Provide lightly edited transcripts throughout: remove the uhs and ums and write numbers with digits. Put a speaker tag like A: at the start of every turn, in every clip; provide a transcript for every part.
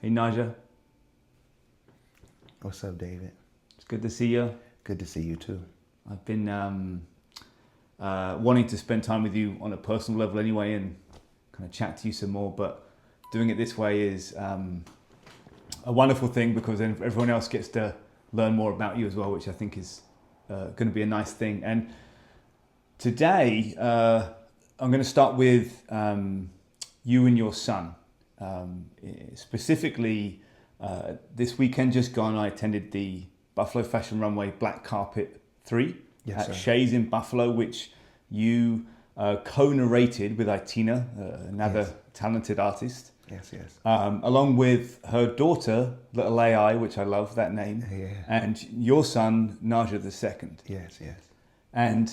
A: Hey NAJJA,
B: What's up, David?
A: it's good to see you.
B: Good to see you too.
A: I've been wanting to spend time with you on a personal level anyway and kind of chat to you some more, but doing it this way is a wonderful thing because then everyone else gets to learn more about you as well, which I think is going to be a nice thing. And today I'm going to start with you and your son. Specifically, this weekend just gone, I attended the Buffalo Fashion Runway Black Carpet 3
B: Yes,
A: at
B: sir.
A: Shays in Buffalo, which you co-narrated with Itina, another
B: Yes.
A: talented artist,
B: Yes, yes.
A: along with her daughter, Little AI, which I love that name,
B: Yeah.
A: and your son, NAJJA the second.
B: Yes, yes.
A: And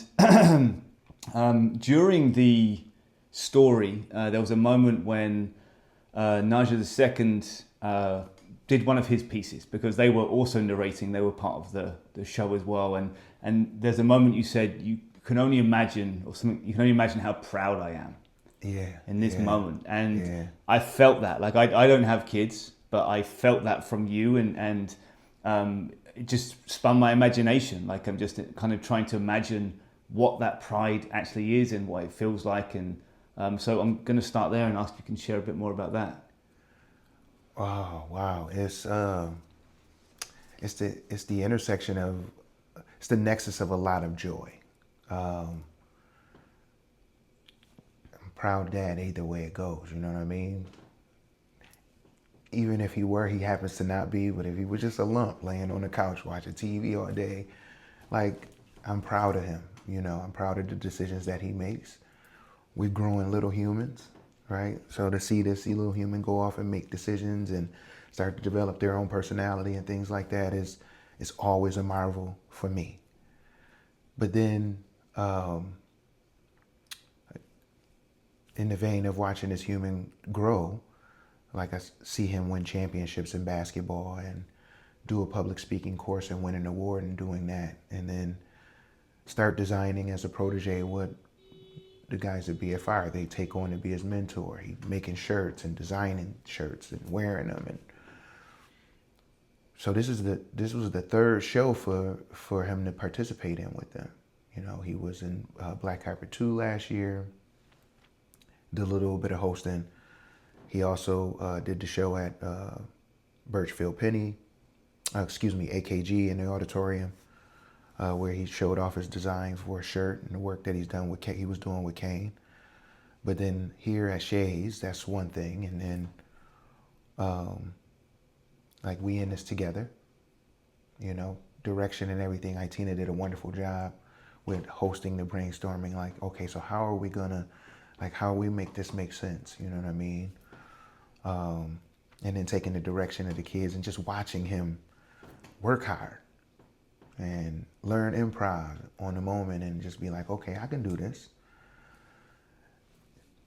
A: during the story, there was a moment when NAJJA the second did one of his pieces because they were also narrating. They were part of the show as well. And there's a moment you said you can only imagine, or something. You can only imagine how proud I am
B: Yeah.
A: in this
B: yeah,
A: moment. And
B: Yeah.
A: I felt that. Like I don't have kids, but I felt that from you, and it just spun my imagination. Like I'm just kind of trying to imagine what that pride actually is and what it feels like. And so I'm going to start there and ask if you can share a bit more about that.
B: Oh, wow. It's the intersection of, it's the nexus of a lot of joy. I'm proud dad either way it goes, you know what I mean? Even if he happens to not be, but if he was just a lump laying on the couch watching TV all day, like, I'm proud of him, you know, I'm proud of the decisions that he makes. We're growing little humans, right? So to see this little human go off and make decisions and start to develop their own personality and things like that is always a marvel for me. But then, in the vein of watching this human grow, like I see him win championships in basketball and do a public speaking course and win an award and doing that, and then start designing as a protege what the guys at BFR they take on to be his mentor. He making shirts and designing shirts and wearing them, and so this was the third show for him to participate in with them. You know, he was in Black Carpet 2 last year, did a little bit of hosting. He also did the show at Birchfield Penny, AKG in the auditorium, where he showed off his designs for a shirt and the work that he's done with he was doing with Kane. But then here at Shays, that's one thing, and then like we in this together, you know, direction and everything. Itina did a wonderful job with hosting the brainstorming. Like, okay, so how we make this make sense? You know what I mean? And then taking the direction of the kids and just watching him work hard and learn improv on the moment and just be like, okay, I can do this.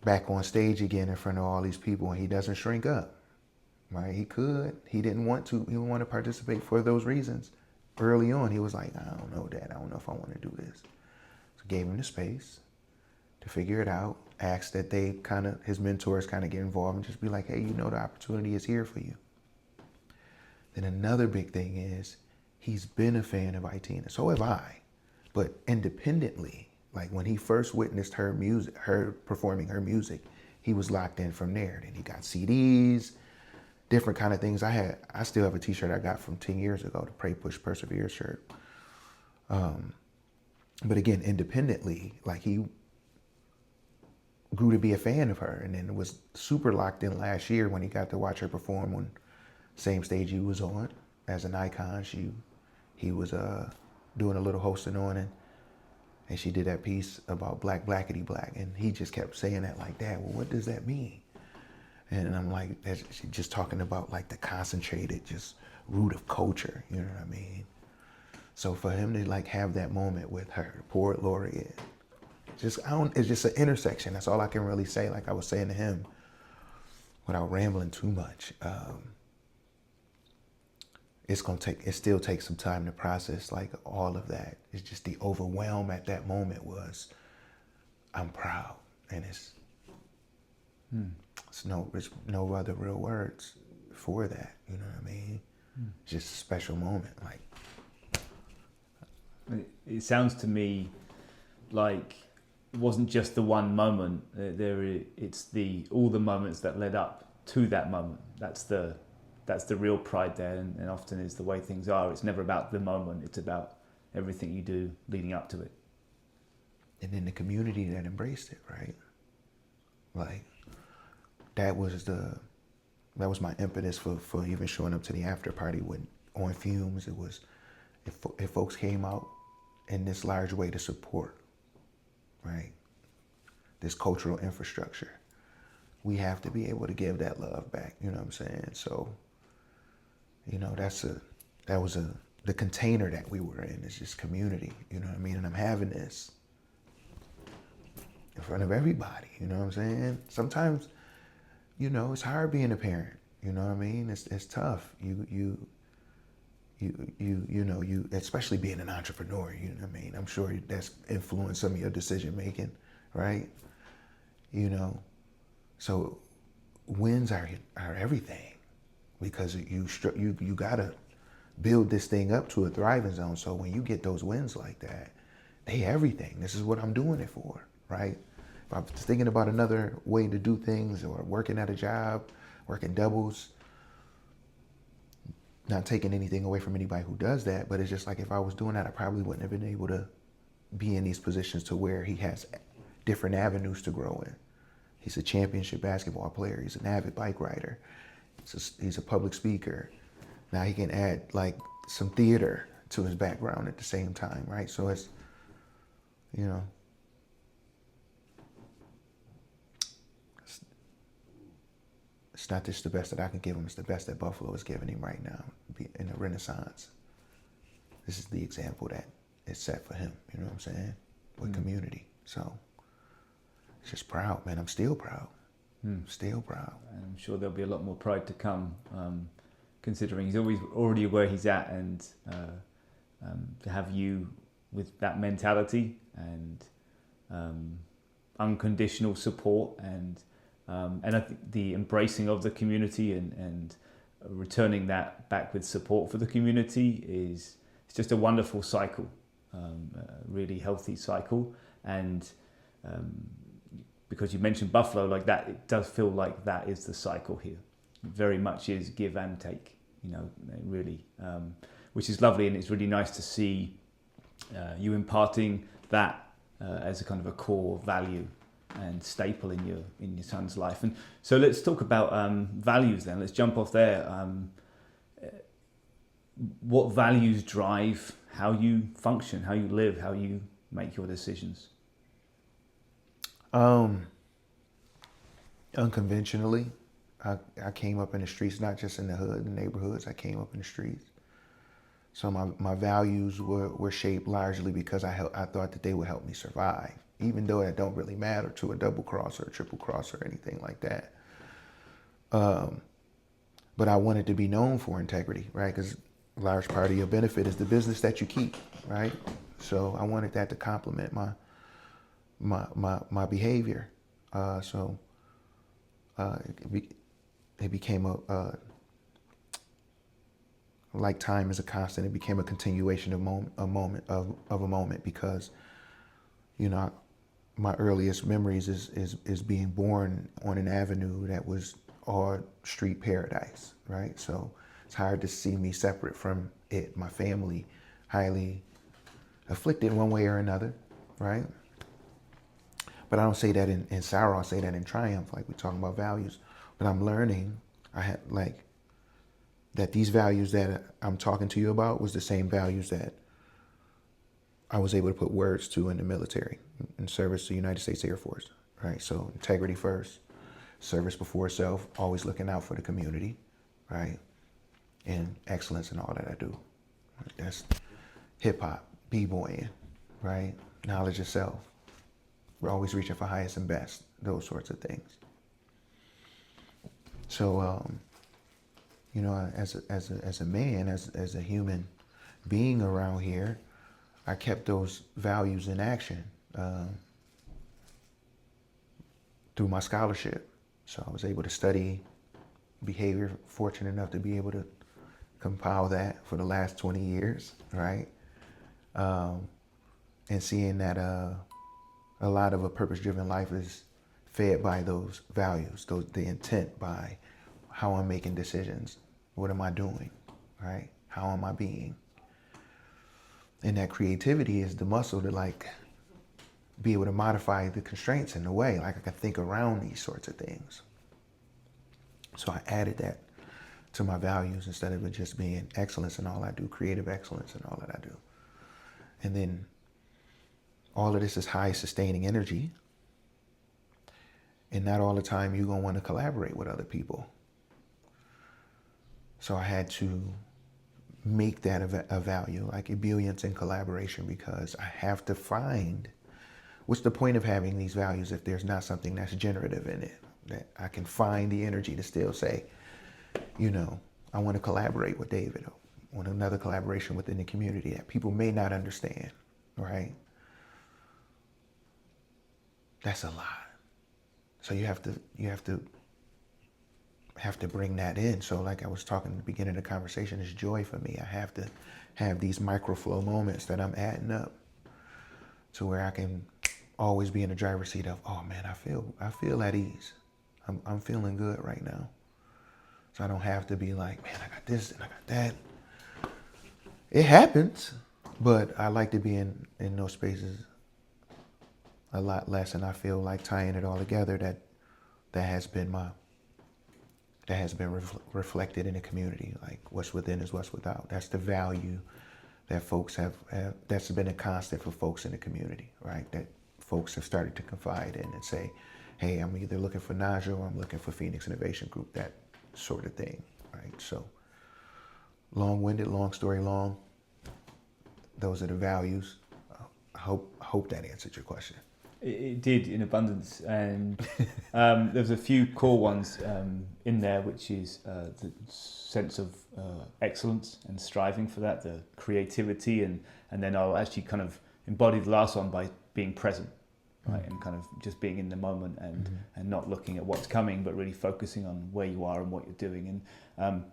B: Back on stage again in front of all these people, and he doesn't shrink up, right? He didn't want to, he didn't want to participate for those reasons. Early on, he was like, I don't know, Dad, I don't know if I want to do this. So gave him the space to figure it out, asked that his mentors kind of get involved and just be like, hey, you know, the opportunity is here for you. Then another big thing is he's been a fan of Itina. So have I, but independently. Like when he first witnessed her performing her music, he was locked in from there. Then he got CDs, different kind of things. I still have a t-shirt I got from 10 years ago, the Pray, Push, Persevere shirt. But again, independently, like he grew to be a fan of her, and then was super locked in last year when he got to watch her perform on the same stage he was on as an icon. He was doing a little hosting on it, and she did that piece about black, blackity black, and he just kept saying that like, Dad, well, what does that mean? And I'm like, she's just talking about like the concentrated just root of culture, you know what I mean? So for him to like have that moment with her, poet laureate, it's just an intersection. That's all I can really say. Like I was saying to him, without rambling too much, it still takes some time to process like all of that. It's just the overwhelm at that moment was, I'm proud, and it's no other real words for that. You know what I mean? It's just a special moment. Like,
A: it sounds to me like it wasn't just the one moment. It's all the moments that led up to that moment. That's the real pride there, and often is the way things are. It's never about the moment. It's about everything you do leading up to it.
B: And then the community that embraced it, right? Like, that was my impetus for even showing up to the after party on fumes. It was if folks came out in this large way to support, right, this cultural infrastructure, we have to be able to give that love back. You know what I'm saying? So, you know, the container that we were in is just community. You know what I mean? And I'm having this in front of everybody. You know what I'm saying? Sometimes, you know, it's hard being a parent. You know what I mean? It's tough. You know, especially being an entrepreneur, you know what I mean? I'm sure that's influenced some of your decision making, right? You know, so wins are everything, because you gotta build this thing up to a thriving zone. So when you get those wins like that, they everything. This is what I'm doing it for, right? If I'm thinking about another way to do things, or working at a job, working doubles, not taking anything away from anybody who does that, but it's just like, if I was doing that, I probably wouldn't have been able to be in these positions to where he has different avenues to grow in. He's a championship basketball player. He's an avid bike rider. He's a public speaker. Now he can add like some theater to his background at the same time, right? So it's, you know, it's not just the best that I can give him, it's the best that Buffalo is giving him right now in the Renaissance. This is the example that is set for him, you know what I'm saying? With community. So it's just proud, man. I'm still proud. Still proud.
A: And I'm sure there'll be a lot more pride to come, considering he's already where he's at, and to have you with that mentality and unconditional support, and I think the embracing of the community and returning that back with support for the community it's just a wonderful cycle, a really healthy cycle. And because you mentioned Buffalo like that, it does feel like that is the cycle here. It very much is give and take, you know, really, which is lovely, and it's really nice to see you imparting that as a kind of a core value and staple in your son's life. And so let's talk about values then. Let's jump off there. What values drive how you function, how you live, how you make your decisions?
B: Unconventionally, I came up in the streets, not just in the hood, the neighborhoods. I came up in the streets. So my values were shaped largely because I thought that they would help me survive, even though it don't really matter to a double cross or a triple cross or anything like that. But I wanted to be known for integrity, right? Because a large part of your benefit is the business that you keep, right? So I wanted that to complement my behavior. So it became like time is a constant. It became a continuation of a moment because, you know, my earliest memories is being born on an avenue that was all street paradise, right? So it's hard to see me separate from it. My family, highly afflicted one way or another, right? But I don't say that in sorrow. I say that in triumph, like we're talking about values. But I'm learning, that these values that I'm talking to you about was the same values that I was able to put words to in the military, in service to the United States Air Force, right? So integrity first, service before self, always looking out for the community, right? And excellence in all that I do. That's hip hop, b-boying, right? Knowledge of self. We're always reaching for highest and best, those sorts of things. So, you know, as a man, as a human being around here, I kept those values in action through my scholarship. So I was able to study behavior, fortunate enough to be able to compile that for the last 20 years, right? And seeing that a lot of a purpose-driven life is fed by those values, the intent by how I'm making decisions. What am I doing, right? How am I being? And that creativity is the muscle to like be able to modify the constraints in a way. Like I can think around these sorts of things. So I added that to my values instead of it just being excellence in all I do, creative excellence in all that I do. And then all of this is high sustaining energy. And not all the time you're going to want to collaborate with other people. So I had to make that a value, like ebullience and collaboration, because I have to find, what's the point of having these values if there's not something that's generative in it? That I can find the energy to still say, you know, I want to collaborate with David, or want another collaboration within the community that people may not understand, right? That's a lot. So you have to bring that in. So like I was talking at the beginning of the conversation, it's joy for me. I have to have these microflow moments that I'm adding up to where I can always be in the driver's seat of, oh man, I feel at ease. I'm feeling good right now. So I don't have to be like, man, I got this and I got that. It happens, but I like to be in those spaces a lot less, and I feel like tying it all together, that has been reflected in the community. Like what's within is what's without. That's the value that folks have that's been a constant for folks in the community, right? That folks have started to confide in and say, hey, I'm either looking for NAJJA or I'm looking for Phoenix Innovation Group, that sort of thing, right? So long-winded, long story long, those are the values. I hope that answered your question.
A: It did in abundance, and there's a few core ones in there, which is the sense of excellence and striving for that, the creativity, and then I'll actually kind of embody the last one by being present, right, and kind of just being in the moment and not looking at what's coming, but really focusing on where you are and what you're doing, and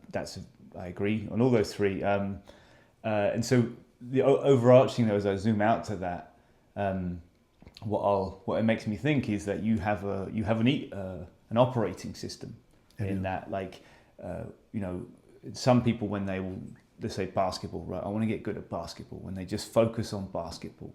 A: I agree on all those three, and so the overarching though, as I zoom out to that. What it makes me think is that you have an operating system in that, like, you know, some people when they say basketball, right? I want to get good at basketball, when they just focus on basketball,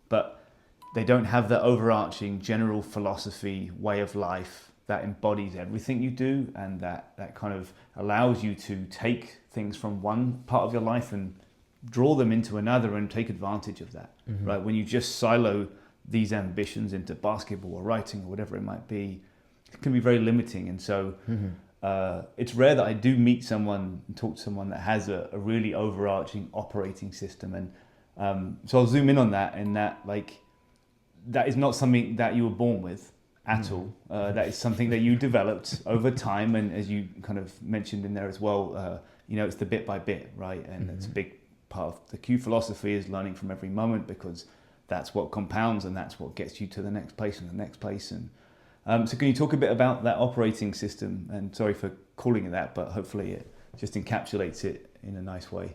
A: but they don't have the overarching general philosophy, way of life that embodies everything you do, and that kind of allows you to take things from one part of your life and draw them into another and take advantage of that, right? When you just silo these ambitions into basketball or writing or whatever it might be, it can be very limiting. And so it's rare that I do meet someone and talk to someone that has a really overarching operating system. And so I'll zoom in on that, and that, like, that is not something that you were born with at all. That is something that you developed over time. And as you kind of mentioned in there as well, you know, it's the bit by bit, right? And it's a big part of the Q philosophy is learning from every moment, because that's what compounds and that's what gets you to the next place and the next place. And so can you talk a bit about that operating system? And sorry for calling it that, but hopefully it just encapsulates it in a nice way.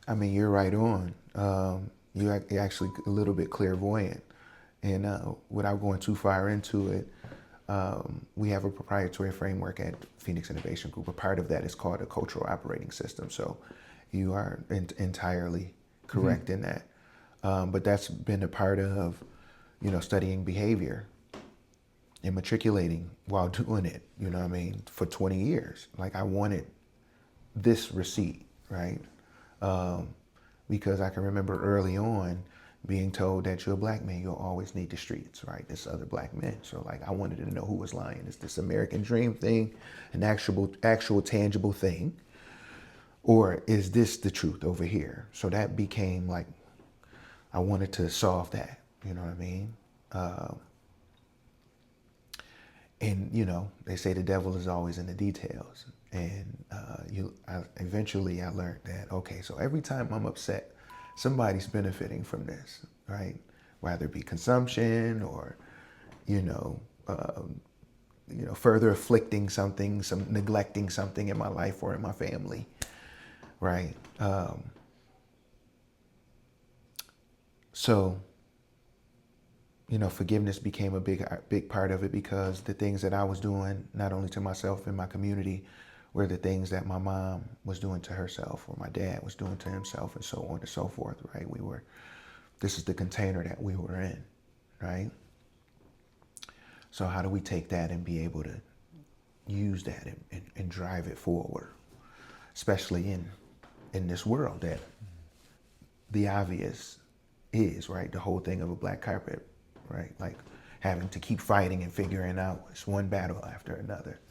B: I mean, you're right on. You're actually a little bit clairvoyant. And without going too far into it, we have a proprietary framework at Phoenix Innovation Group. A part of that is called a cultural operating system. So you are entirely correct in that. But that's been a part of, you know, studying behavior and matriculating while doing it, you know what I mean, for 20 years. Like I wanted this receipt, right? Because I can remember early on being told that you're a black man, you'll always need the streets, right? There's other black men. So like I wanted to know who was lying. Is this American dream thing, an actual tangible thing? Or is this the truth over here? So that became like, I wanted to solve that, you know what I mean? And, you know, they say the devil is always in the details. And eventually I learned that, okay, so every time I'm upset, somebody's benefiting from this, right? Whether it be consumption or, you know, further afflicting something, some neglecting something in my life or in my family, right? So, forgiveness became a big part of it, because the things that I was doing, not only to myself and my community, were the things that my mom was doing to herself, or my dad was doing to himself, and so on and so forth, right? This is the container that we were in, right? So how do we take that and be able to use that and drive it forward, especially in this world that the obvious is, right? The whole thing of a black carpet, right? Like having to keep fighting and figuring out it's one battle after another.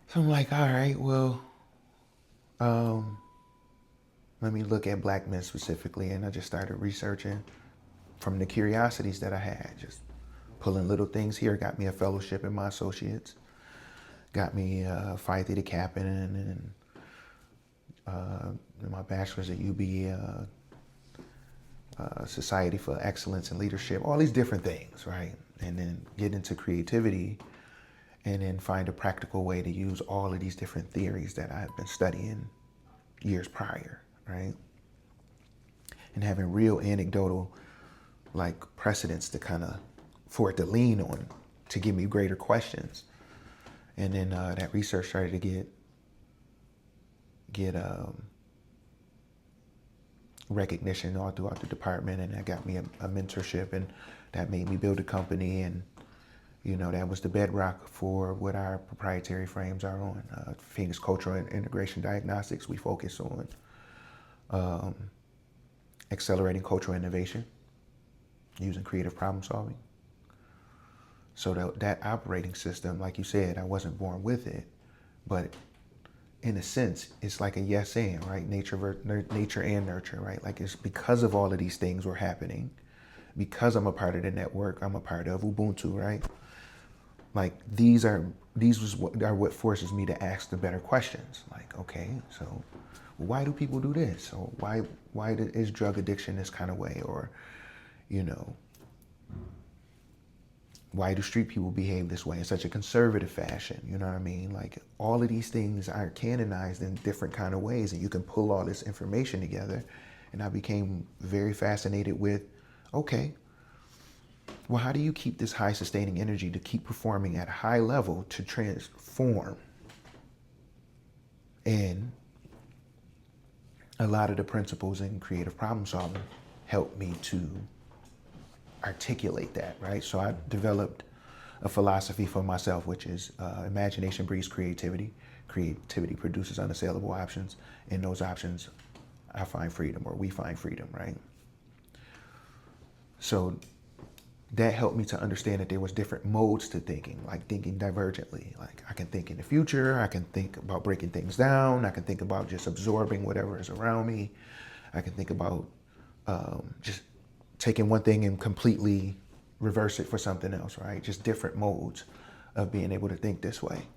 B: So I'm like, all right, well, let me look at black men specifically. And I just started researching from the curiosities that I had, just pulling little things here. Got me a fellowship in my associates, got me Phi Theta Kappa, and my bachelor's at UB, Society for Excellence in Leadership, all these different things, right? And then get into creativity, and then find a practical way to use all of these different theories that I've been studying years prior, right? And having real anecdotal like precedents to for it to lean on, to give me greater questions. And then that research started to get recognition all throughout the department, and that got me a mentorship, and that made me build a company, and that was the bedrock for what our proprietary frames are on. Phoenix Cultural and Integration Diagnostics, we focus on accelerating cultural innovation using creative problem solving. So that operating system, like you said, I wasn't born with it, but in a sense, it's like a yes and, right? Nature and nurture, right? Like it's because of all of these things were happening, because I'm a part of the network, I'm a part of Ubuntu, right? Like these are what forces me to ask the better questions. Like, okay, so why do people do this? Or why is drug addiction this kind of way? Or, why do street people behave this way in such a conservative fashion? You know what I mean? Like all of these things are canonized in different kind of ways, and you can pull all this information together. And I became very fascinated with, okay, well, how do you keep this high sustaining energy to keep performing at a high level to transform? And a lot of the principles in creative problem solving helped me to articulate that, right? So I developed a philosophy for myself, which is imagination breeds creativity. Creativity produces unassailable options. In those options, I find freedom, or we find freedom, right? So that helped me to understand that there was different modes to thinking, like thinking divergently. Like I can think in the future, I can think about breaking things down, I can think about just absorbing whatever is around me. I can think about just taking one thing and completely reverse it for something else, right? Just different modes of being able to think this way.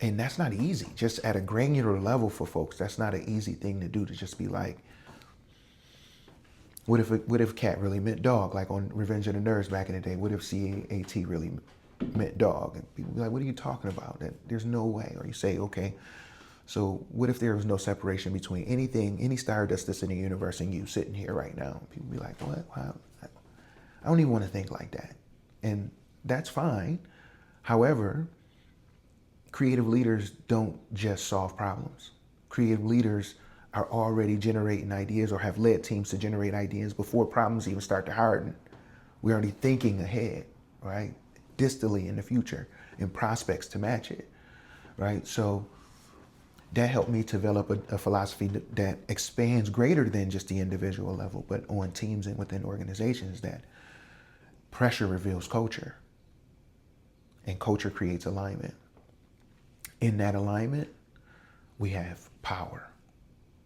B: And that's not easy, just at a granular level for folks. That's not an easy thing to do, to just be like, what if cat really meant dog? Like on Revenge of the Nerds back in the day, what if CAT really meant dog? And people be like, what are you talking about? That there's no way. Or you say, okay, so what if there was no separation between anything, any stardust that's in the universe and you sitting here right now? People be like, what? Wow. I don't even want to think like that. And that's fine. However, creative leaders don't just solve problems. Creative leaders are already generating ideas, or have led teams to generate ideas before problems even start to harden. We're already thinking ahead, right? Distally in the future, and prospects to match it, right? So that helped me develop a philosophy that expands greater than just the individual level, but on teams and within organizations, that pressure reveals culture, and culture creates alignment. In that alignment, we have power.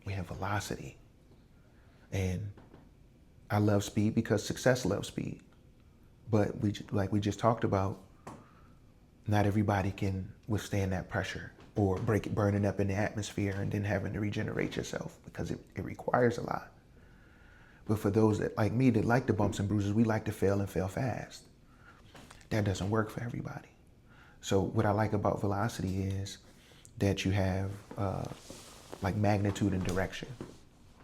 B: We have velocity. And I love speed because success loves speed. But like we just talked about, not everybody can withstand that pressure, or burning up in the atmosphere and then having to regenerate yourself, because it requires a lot. But for those that, like me, that like the bumps and bruises, we like to fail and fail fast. that doesn't work for everybody. So what I like about velocity is that you have like magnitude and direction.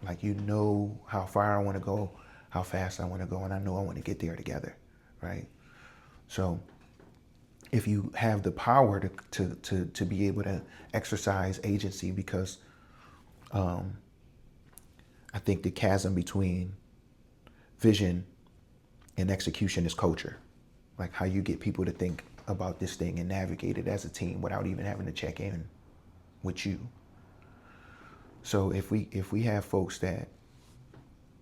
B: Like, you know how far I want to go, how fast I want to go, and I know I want to get there together, right? So if you have the power to be able to exercise agency, because I think the chasm between vision and execution is culture. Like, how you get people to think about this thing and navigate it as a team without even having to check in with you. So if we have folks that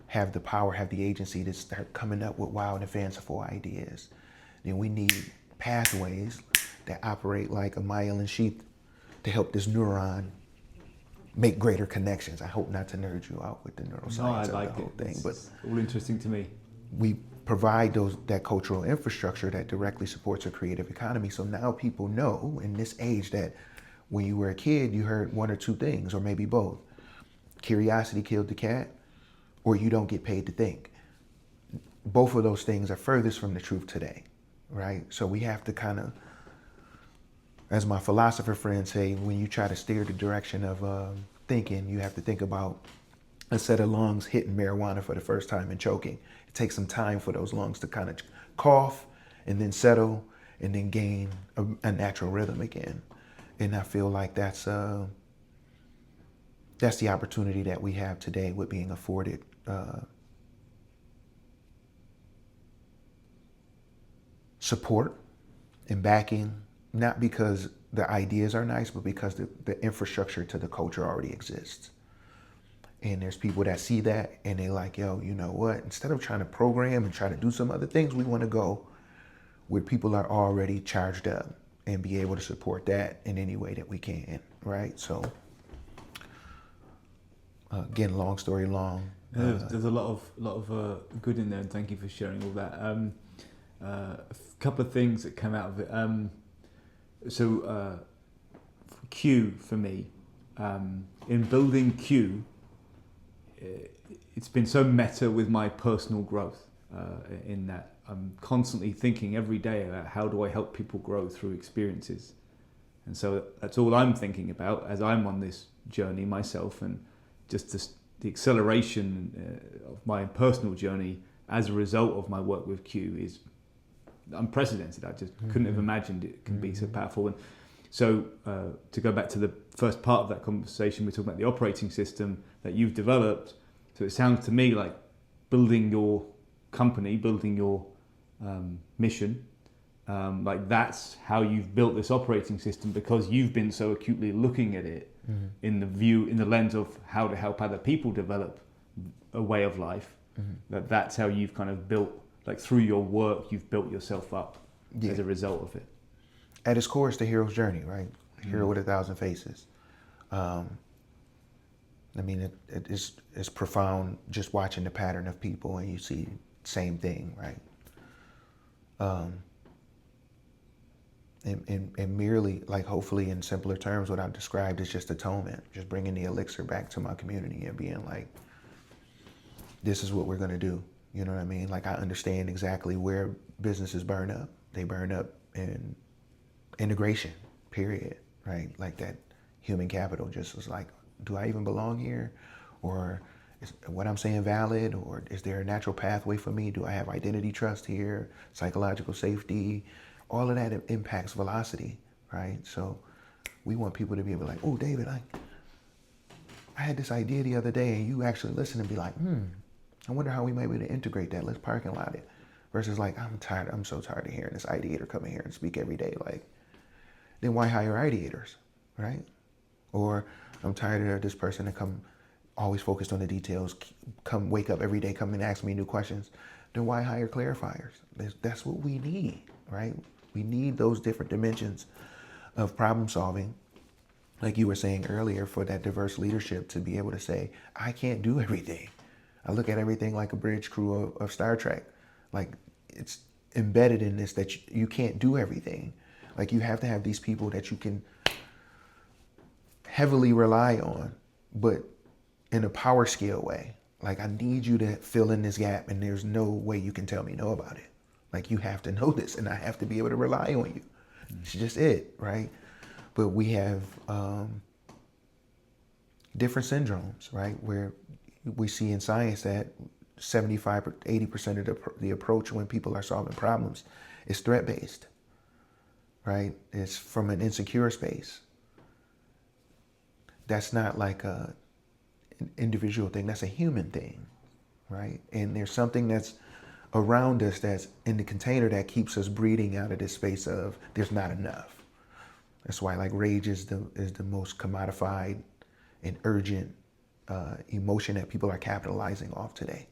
B: have the power, have the agency to start coming up with wild and fanciful ideas, then we need pathways that operate like a myelin sheath to help this neuron make greater connections. I hope not to nerd you out with the neuroscience of the whole thing, but
A: it's all interesting to me.
B: We provide that cultural infrastructure that directly supports a creative economy. So now people know in this age that when you were a kid, you heard one or two things, or maybe both. Curiosity killed the cat, or you don't get paid to think. Both of those things are furthest from the truth today, right? So we have to kind of, as my philosopher friends say, when you try to steer the direction of thinking, you have to think about a set of lungs hitting marijuana for the first time and choking. It takes some time for those lungs to kind of cough and then settle and then gain a natural rhythm again. And I feel like that's the opportunity that we have today with being afforded support and backing, not because the ideas are nice, but because the infrastructure to the culture already exists. And there's people that see that and they like, yo, you know what? Instead of trying to program and try to do some other things, we want to go where people are already charged up and be able to support that in any way that we can, right? So, again, long story long.
A: There's a lot of good in there, and thank you for sharing all that. A couple of things that came out of it. Q for me, in building Q, it's been so meta with my personal growth in that I'm constantly thinking every day about how do I help people grow through experiences. And so that's all I'm thinking about as I'm on this journey myself, and just the acceleration of my personal journey as a result of my work with Q is unprecedented. I just couldn't have imagined it can be so powerful. And so to go back to the first part of that conversation, we're talking about the operating system that you've developed. So it sounds to me like building your company, building your mission, like that's how you've built this operating system, because you've been so acutely looking at it in the lens of how to help other people develop a way of life. That's how you've kind of built, like through your work, you've built yourself up as a result of it.
B: At its core, it's the hero's journey, right? Hero with 1,000 faces. I mean, it's profound just watching the pattern of people, and you see same thing, right? And merely, like, hopefully in simpler terms, what I've described is just atonement, just bringing the elixir back to my community and being like, this is what we're gonna do. You know what I mean? Like, I understand exactly where businesses burn up. They burn up in integration, period, right? Like, that human capital just was like, do I even belong here? Or is what I'm saying valid? Or is there a natural pathway for me? Do I have identity trust here? Psychological safety? All of that impacts velocity, right? So we want people to be able to like, oh, David, I had this idea the other day, and you actually listen and be like, I wonder how we might be able to integrate that. Let's parking lot it. Versus like, I'm so tired of hearing this ideator come in here and speak every day. Like, then why hire ideators, right? Or I'm tired of this person to come always focused on the details, come wake up every day, come and ask me new questions. Then why hire clarifiers? That's what we need, right? We need those different dimensions of problem solving, like you were saying earlier, for that diverse leadership to be able to say, I can't do everything. I look at everything like a bridge crew of Star Trek. Like, it's embedded in this that you can't do everything. Like, you have to have these people that you can heavily rely on, but in a power scale way. Like, I need you to fill in this gap, and there's no way you can tell me no about it, Like, you have to know this, and I have to be able to rely on you. It's just it, right? But we have different syndromes, right? Where we see in science that 75, 80% of the approach when people are solving problems is threat-based, right? It's from an insecure space. That's not like an individual thing. That's a human thing, right? And there's something that's around us that's in the container that keeps us breathing out of this space of there's not enough. That's why like rage is the most commodified and urgent emotion that people are capitalizing off today.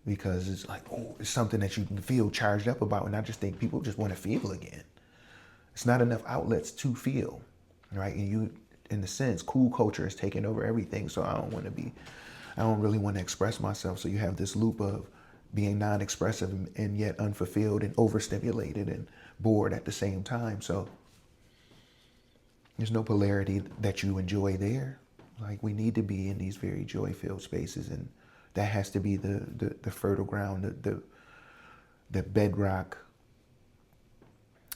B: Because it's like, oh, it's something that you can feel charged up about. And I just think people just want to feel again. It's not enough outlets to feel, right? And you, in a sense, cool culture is taking over everything. So I don't really want to express myself. So you have this loop of being non-expressive and yet unfulfilled and overstimulated and bored at the same time. So there's no polarity that you enjoy there. Like, we need to be in these very joy-filled spaces, and that has to be the fertile ground, the bedrock,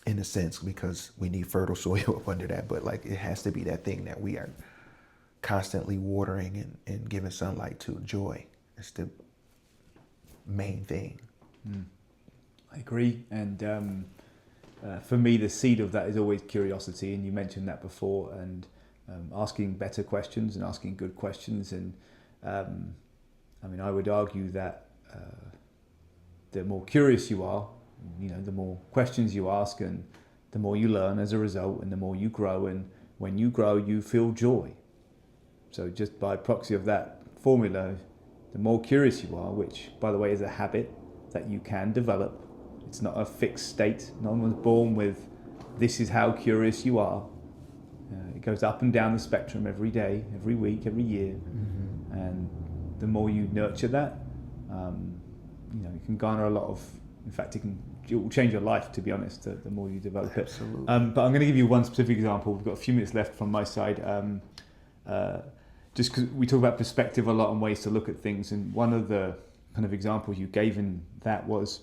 B: in a sense, because we need fertile soil up under that. But like, it has to be that thing that we are constantly watering and giving sunlight to. Joy. It's the main thing.
A: I agree. And for me, the seed of that is always curiosity. And you mentioned that before, and asking better questions and asking good questions. And I mean, I would argue that the more curious you are, the more questions you ask, and the more you learn as a result, and the more you grow. And when you grow, you feel joy. So just by proxy of that formula, the more curious you are, which, by the way, is a habit that you can develop. It's not a fixed state. No one was born with, this is how curious you are. It goes up and down the spectrum every day, every week, every year. Mm-hmm. And the more you nurture that, you can garner a lot of, in fact, it will change your life, to be honest, the more you develop it.
B: Absolutely.
A: But I'm going to give you one specific example. We've got a few minutes left from my side. Just because we talk about perspective a lot and ways to look at things, and one of the kind of examples you gave in that was,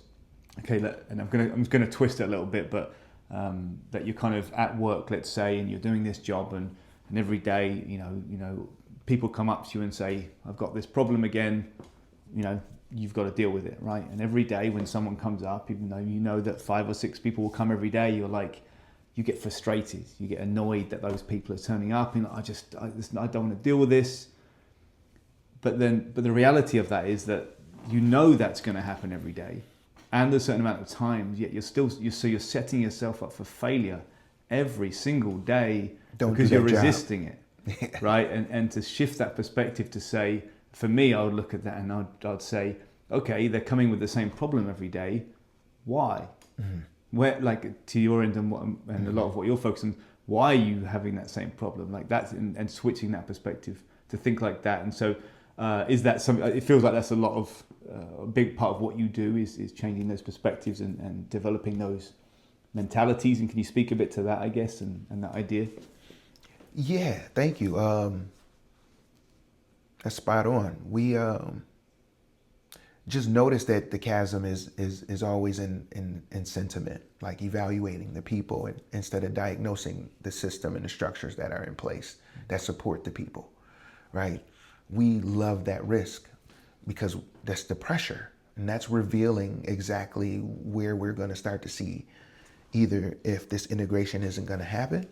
A: okay, and I'm going to twist it a little bit, but that you're kind of at work, let's say, and you're doing this job, and every day, people come up to you and say, I've got this problem again, you've got to deal with it, right? And every day when someone comes up, even though you know that 5 or 6 people will come every day, you're like, you get frustrated, you get annoyed that those people are turning up, and I don't want to deal with this. But the reality of that is that that's going to happen every day, and a certain amount of times, yet you're setting yourself up for failure every single day because you're resisting it, right? And to shift that perspective to say, for me, I would look at that and I'd say, okay, they're coming with the same problem every day. Why? Mm-hmm. Where, like, to your end and a lot of what you're focusing on, why are you having that same problem? Like, that's and switching that perspective to think like that. And so, is that something? It feels like that's a big part of what you do is changing those perspectives and developing those mentalities. And can you speak a bit to that, I guess, and that idea?
B: Yeah, thank you. That's spot on. We just notice that the chasm is always in sentiment, like evaluating the people instead of diagnosing the system and the structures that are in place that support the people, right? We love that risk because that's the pressure, and that's revealing exactly where we're going to start to see either if this integration isn't going to happen,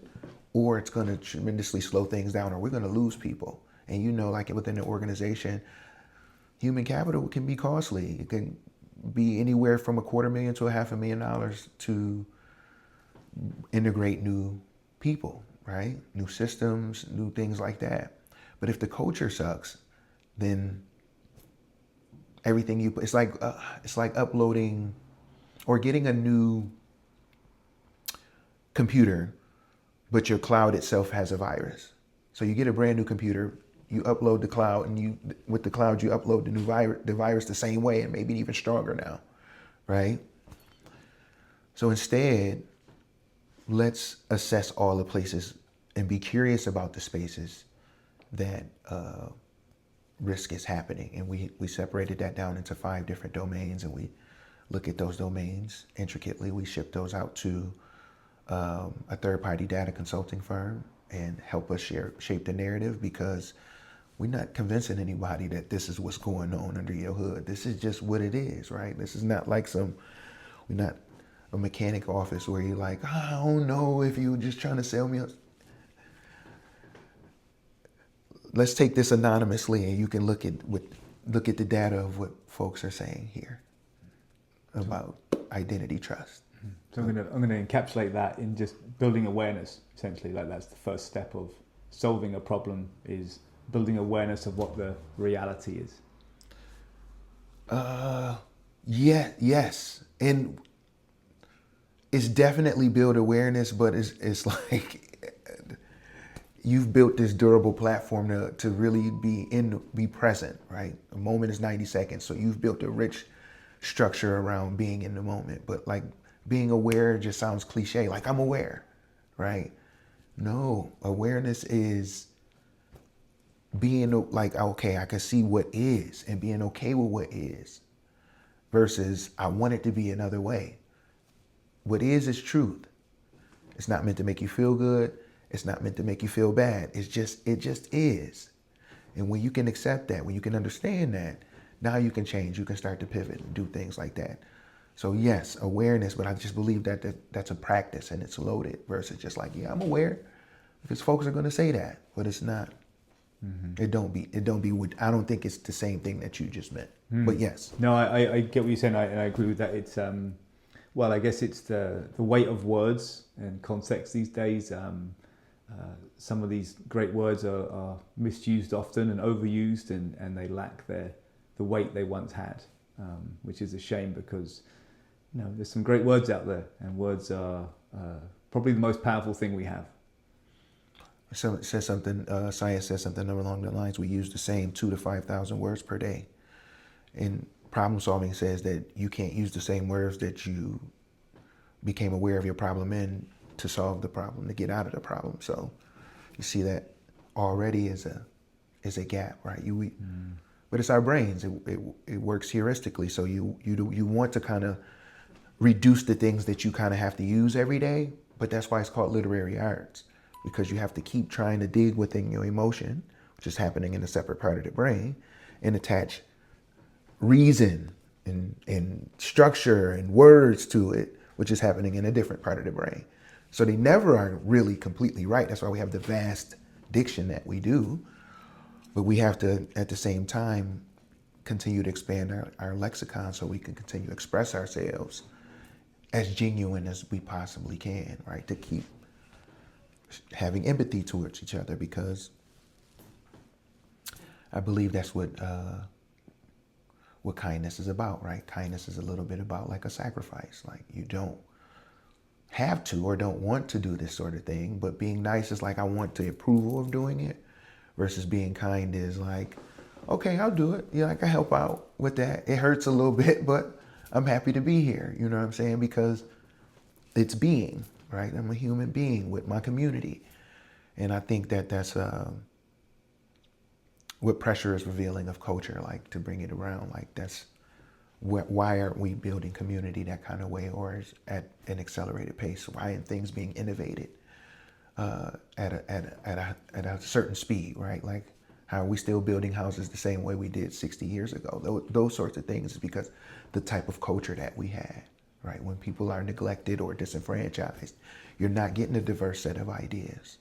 B: or it's going to tremendously slow things down, or we're going to lose people. And like within the organization, human capital can be costly. It can be anywhere from $250,000 to $500,000 to integrate new people, right? New systems, new things like that. But if the culture sucks, then everything it's like uploading or getting a new computer, but your cloud itself has a virus. So you get a brand new computer, you upload the cloud, and with the cloud you upload the virus the same way, and maybe even stronger now, right? So instead, let's assess all the places and be curious about the spaces that risk is happening. And we separated that down into 5 different domains, and we look at those domains intricately. We ship those out to a third-party data consulting firm and help us shape the narrative, because we're not convincing anybody that this is what's going on under your hood. This is just what it is, right? This is not like we're not a mechanic office where you're like, I don't know if you were just trying to sell me. Let's take this anonymously, and you can look at the data of what folks are saying here about identity trust.
A: So I'm gonna encapsulate that in just building awareness, essentially. Like, that's the first step of solving a problem, is building awareness of what the reality is.
B: Yes. And it's definitely build awareness, but it's like you've built this durable platform to really be present, right? A moment is 90 seconds. So you've built a rich structure around being in the moment. But like, being aware just sounds cliche, like I'm aware, right? No, awareness is being like, okay, I can see what is, and being okay with what is, versus I want it to be another way. What is truth. It's not meant to make you feel good. It's not meant to make you feel bad. It just is. And when you can accept that, when you can understand that, now you can change. You can start to pivot and do things like that. So yes, awareness, but I just believe that's a practice, and it's loaded, versus just like, yeah, I'm aware, because folks are going to say that, but it's not. Mm-hmm. It don't be. I don't think it's the same thing that you just meant. But yes.
A: No, I get what you're saying, and I agree with that. It's well, I guess it's the weight of words and context these days. Some of these great words are misused often and overused, and they lack the weight they once had, which is a shame, because there's some great words out there, and words are probably the most powerful thing we have.
B: So it says something. Science says something along the lines: we use the same 2,000 to 5,000 words per day. And problem solving says that you can't use the same words that you became aware of your problem in to solve the problem, to get out of the problem. So you see that already is a gap, right? But it's our brains. It works heuristically. So you want to kind of reduce the things that you kind of have to use every day. But that's why it's called literary arts, because you have to keep trying to dig within your emotion, which is happening in a separate part of the brain, and attach reason and structure and words to it, which is happening in a different part of the brain. So they never are really completely right. That's why we have the vast diction that we do. But we have to, at the same time, continue to expand our lexicon so we can continue to express ourselves as genuine as we possibly can, right? To keep having empathy towards each other, because I believe that's what kindness is about, right? Kindness is a little bit about like a sacrifice. Like, you don't have to or don't want to do this sort of thing, but being nice is like, I want the approval of doing it, versus being kind is like, okay, I'll do it. Yeah, I can help out with that. It hurts a little bit, but I'm happy to be here. You know what I'm saying? Because it's being, right? I'm a human being with my community. And I think that's what pressure is revealing of culture, like, to bring it around. Like, that's why aren't we building community that kind of way, or is at an accelerated pace? Why aren't things being innovated at a certain speed, right? Like, how are we still building houses the same way we did 60 years ago? Those sorts of things is because the type of culture that we had, right? When people are neglected or disenfranchised, you're not getting a diverse set of ideas.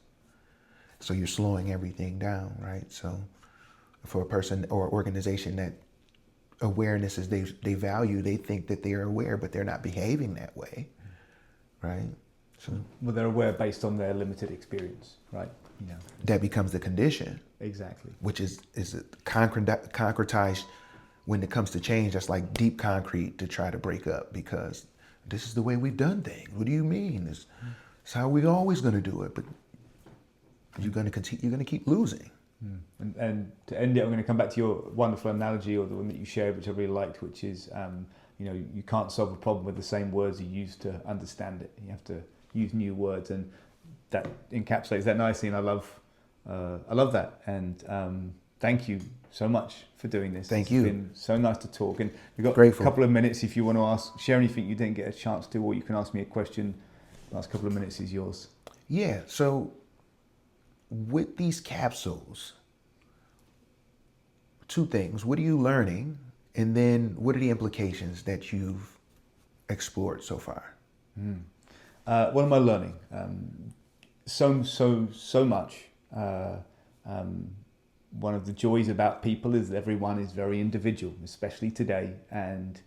B: So you're slowing everything down, right? So for a person or organization that awareness is they value, they think that they are aware, but they're not behaving that way, right? So,
A: well, they're aware based on their limited experience, right?
B: That becomes the condition.
A: Exactly.
B: Which is concretized when it comes to change. That's like deep concrete to try to break up, because this is the way we've done things. What do you mean? It's how we're always going to do it, but you're going to continue. You're going to keep losing.
A: And to end it, I'm going to come back to your wonderful analogy, or the one that you shared, which I really liked, which is, you can't solve a problem with the same words you use to understand it. You have to use new words, and that encapsulates that nicely. And I love that. And thank you so much for doing this.
B: Thank you.
A: It's been so nice to talk. And we've got
B: Grateful.
A: a couple of minutes if you want to share anything you didn't get a chance to, or you can ask me a question. The last couple of minutes is yours.
B: Yeah. So with these capsules, two things. What are you learning? And then what are the implications that you've explored so far?
A: What am I learning? So much. One of the joys about people is that everyone is very individual, especially today. And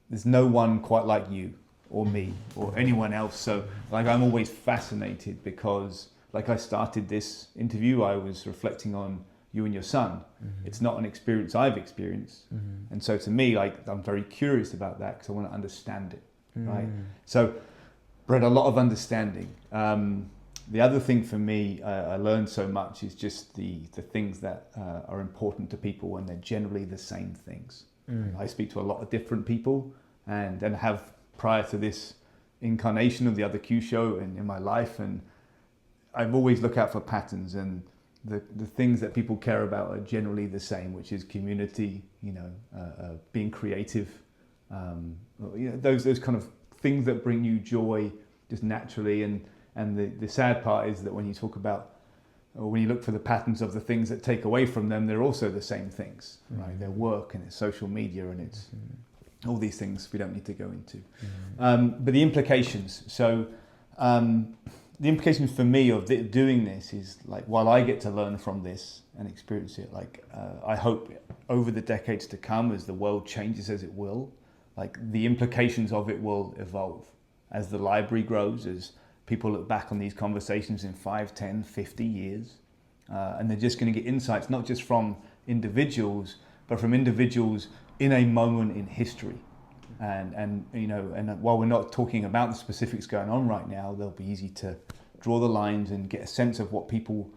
A: there's no one quite like you or me or anyone else. So like I'm always fascinated because like I started this interview, I was reflecting on you and your son. It's not an experience I've experienced. And so to me, like I'm very curious about that because I want to understand it, right? So bred a lot of understanding. The other thing for me, I learned so much is just the things that are important to people, and they're generally the same things. I speak to a lot of different people and have prior to this incarnation of the Other Q show and in my life, and I've always looked out for patterns, and the things that people care about are generally the same, which is community, being creative, those kind of things that bring you joy just naturally. And the sad part is that when you talk about, or when you look for the patterns of the things that take away from them, they're also the same things, right? Their work and it's social media and it's all these things we don't need to go into. But the implications. So the implications for me of doing this is like, while I get to learn from this and experience it, like I hope over the decades to come, as the world changes as it will, like the implications of it will evolve as the library grows, as people look back on these conversations in 5, 10, 50 years, and they're just going to get insights, not just from individuals, but from individuals in a moment in history. And while we're not talking about the specifics going on right now, they'll be easy to draw the lines and get a sense of what people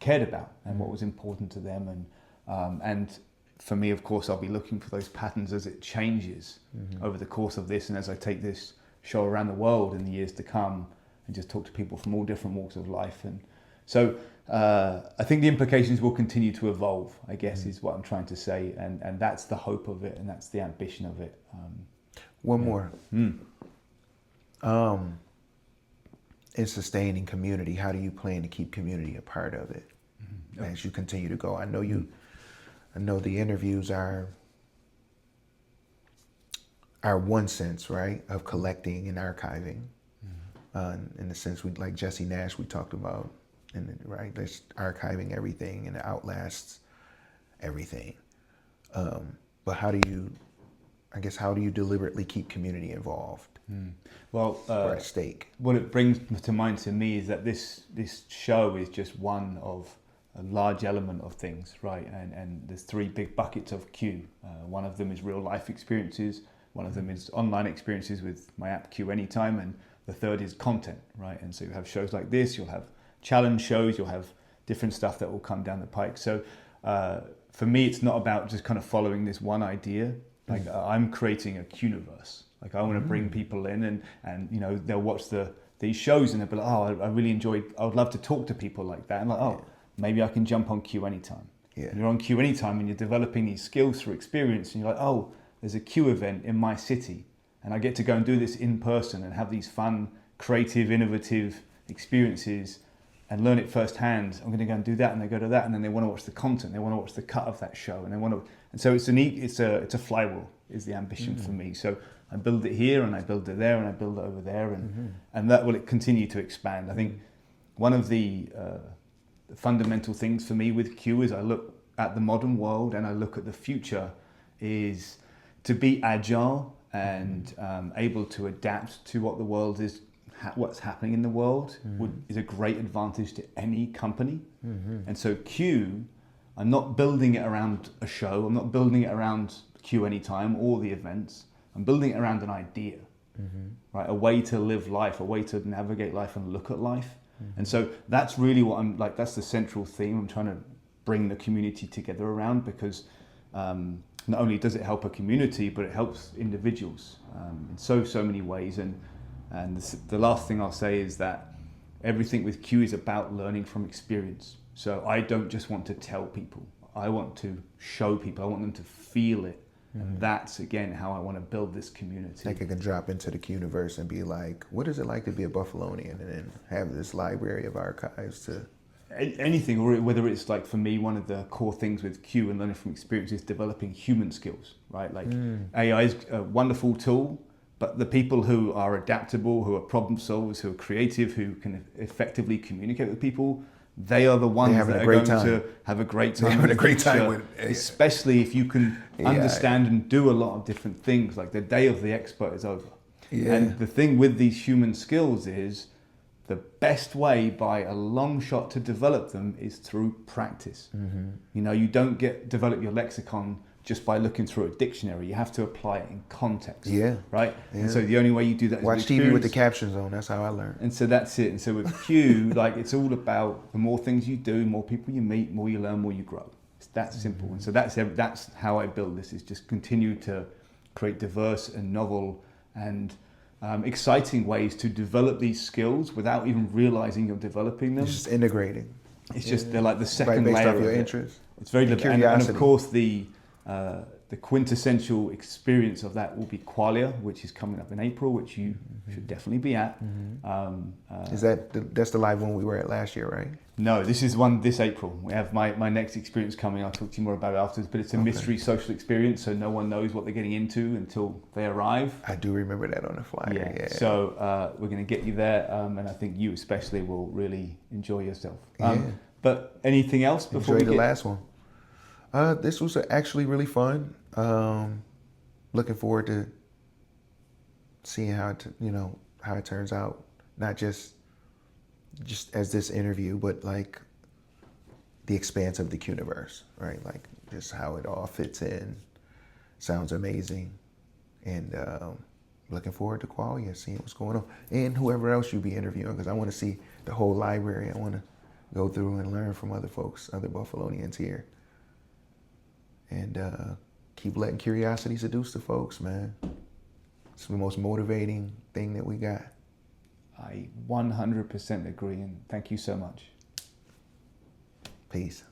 A: cared about and what was important to them. And for me, of course, I'll be looking for those patterns as it changes over the course of this, and as I take this show around the world in the years to come, and just talk to people from all different walks of life. And so I think the implications will continue to evolve, I guess, is what I'm trying to say. And that's the hope of it, and that's the ambition of it.
B: One more. In sustaining community, how do you plan to keep community a part of it as you continue to go? I know the interviews are one sense, right, of collecting and archiving. In the sense, we like Jesse Nash, we talked about, right? There's archiving everything, and it outlasts everything. But how do you deliberately keep community involved?
A: Well,
B: or at stake?
A: What it brings to mind to me is that this show is just one of a large element of things, right? And there's 3 big buckets of Q. One of them is real life experiences. One of them is online experiences with my app Q Anytime, and the third is content, right? And so you have shows like this, you'll have challenge shows, you'll have different stuff that will come down the pike. So for me, it's not about just kind of following this one idea. Like I'm creating a Quniverse. Like I want to bring people in and they'll watch these shows and they'll be like, oh, I really enjoyed, I would love to talk to people like that. And like, oh, maybe I can jump on Q Anytime. Yeah. And you're on Q Anytime and you're developing these skills through experience, and you're like, oh, there's a Q event in my city. And I get to go and do this in person and have these fun, creative, innovative experiences and learn it firsthand. I'm going to go and do that, and they go to that, and then they want to watch the content. They want to watch the cut of that show, and so it's a flywheel is the ambition for me. So I build it here, and I build it there, and I build it over there, and that will continue to expand. I think one of the fundamental things for me with Q is I look at the modern world and I look at the future is to be agile and able to adapt to what the world is, what's happening in the world is a great advantage to any company. And so Q, I'm not building it around a show, I'm not building it around Q Anytime or the events, I'm building it around an idea, right? A way to live life, a way to navigate life and look at life. And so that's really what I'm like, that's the central theme I'm trying to bring the community together around, because not only does it help a community, but it helps individuals in so many ways. And the last thing I'll say is that everything with Q is about learning from experience. So I don't just want to tell people. I want to show people. I want them to feel it. And that's, again, how I want to build this community.
B: Like it can drop into the Q-universe and be like, what is it like to be a Buffalonian? And then have this library of archives to...
A: Anything, or whether it's like, for me, one of the core things with Q and learning from experience is developing human skills, right? Like AI is a wonderful tool, but the people who are adaptable, who are problem solvers, who are creative, who can effectively communicate with people, they are the ones that are going to have a great time.
B: Having a great time with it.
A: Especially if you can understand and do a lot of different things. Like the day of the expert is over.
B: Yeah.
A: And the thing with these human skills is the best way by a long shot to develop them is through practice. You know, you don't develop your lexicon just by looking through a dictionary. You have to apply it in context.
B: Yeah.
A: Right?
B: Yeah.
A: And so the only way you do that is
B: watch
A: with
B: TV with the
A: experience.
B: captions on. That's how I learned.
A: And so that's it. And so with Q, like, it's all about the more things you do, more people you meet, more you learn, more you grow. It's that simple. And so that's how I build this, is just continue to create diverse and novel and exciting ways to develop these skills without even realizing you're developing them.
B: It's just integrating.
A: It's just, they're like the second
B: based
A: layer
B: off your
A: of it.
B: interest.
A: It's very
B: and
A: and of
B: curiosity.
A: course the quintessential experience of that will be Qualia, which is coming up in April, which you should definitely be at.
B: Is that's the live one we were at last year, right?
A: No, this is one this April. We have my next experience coming. I'll talk to you more about it afterwards, but it's a mystery social experience, so no one knows what they're getting into until they arrive.
B: I do remember that on the flyer. Yeah.
A: So we're going to get you there, and I think you especially will really enjoy yourself.
B: Yeah.
A: But anything else before
B: Enjoyed
A: we
B: the last one. This was actually really fun. Looking forward to seeing how it turns out. Not just as this interview, but like the expanse of the Q-universe, right? Like just how it all fits in. Sounds amazing, and looking forward to Qualia, seeing what's going on, and whoever else you be interviewing, because I want to see the whole library. I want to go through and learn from other folks, other Buffalonians here. And keep letting curiosity seduce the folks, man. It's the most motivating thing that we got.
A: I 100% agree, and thank you so much.
B: Peace.